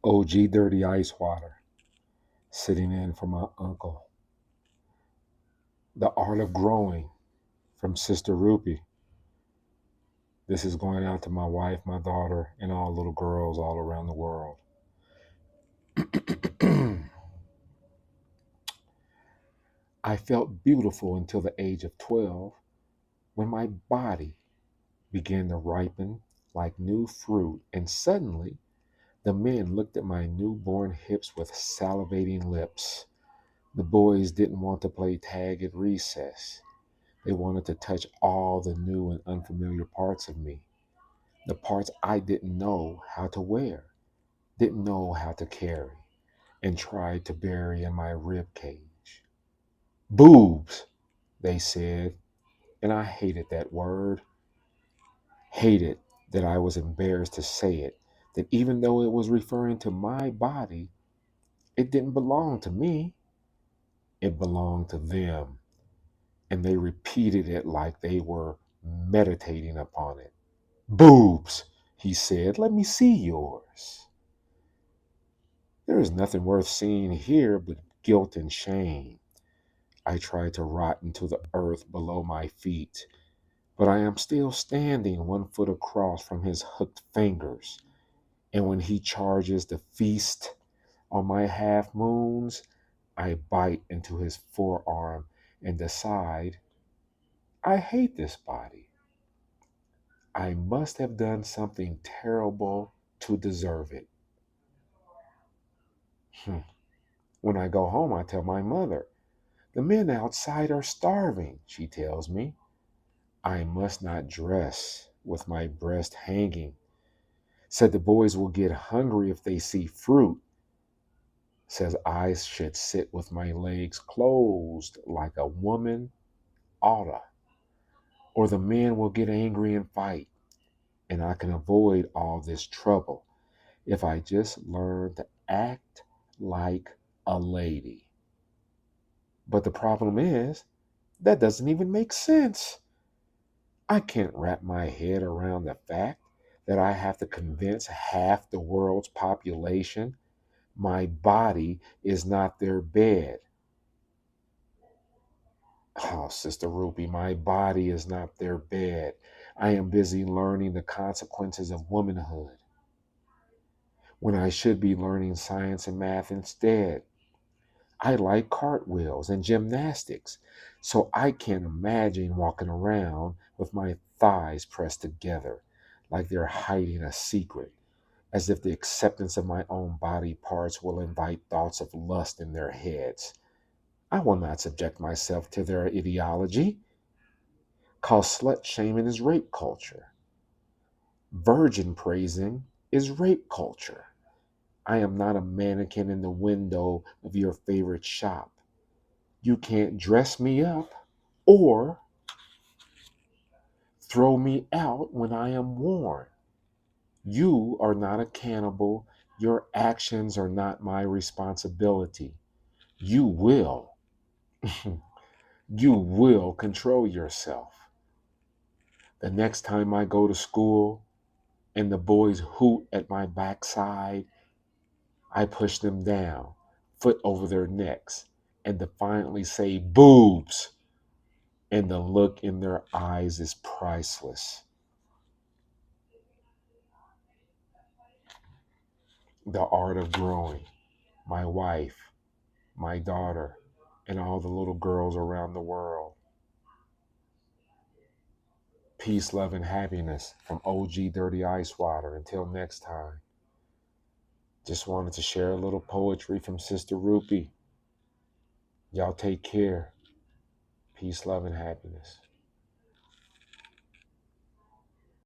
OG Dirty Ice Water, sitting in for my uncle. The Art of Growing from Sister Rupi. This is going out to my wife, my daughter, and all little girls all around the world. I felt beautiful until the age of 12 when my body began to ripen like new fruit, and suddenly the men looked at my newborn hips with salivating lips. The boys didn't want to play tag at recess. They wanted to touch all the new and unfamiliar parts of me, the parts I didn't know how to wear, didn't know how to carry, and tried to bury in my rib cage. Boobs, they said, and I hated that word. Hated that I was embarrassed to say it, that even though it was referring to my body, it didn't belong to me. It belonged to them. And they repeated it like they were meditating upon it. Boobs, he said, let me see yours. There is nothing worth seeing here but guilt and shame. I tried to rot into the earth below my feet, but I am still standing 1 foot across from his hooked fingers. And when he charges to feast on my half moons, I bite into his forearm and decide I hate this body. I must have done something terrible to deserve it. Hmm. When I go home, I tell my mother, the men outside are starving, she tells me. I must not dress with my breast hanging. Said the boys will get hungry if they see fruit. Says I should sit with my legs closed like a woman oughta, or the men will get angry and fight, and I can avoid all this trouble if I just learn to act like a lady. But the problem is, that doesn't even make sense. I can't wrap my head around the fact that I have to convince half the world's population my body is not their bed. Oh, Sister Rupi, my body is not their bed. I am busy learning the consequences of womanhood when I should be learning science and math instead. I like cartwheels and gymnastics, so I can't imagine walking around with my thighs pressed together like they're hiding a secret, as if the acceptance of my own body parts will invite thoughts of lust in their heads. I will not subject myself to their ideology, cause slut shaming is rape culture. Virgin praising is rape culture. I am not a mannequin in the window of your favorite shop. You can't dress me up or throw me out when I am worn. You are not a cannibal. Your actions are not my responsibility. You will. You will control yourself. The next time I go to school and the boys hoot at my backside, I push them down, foot over their necks, and defiantly say, boobs. And the look in their eyes is priceless. The Art of Growing. My wife, my daughter, and all the little girls around the world. Peace, love, and happiness from OG Dirty Ice Water. Until next time, just wanted to share a little poetry from Sister Rupi. Y'all take care. Peace, love, and happiness.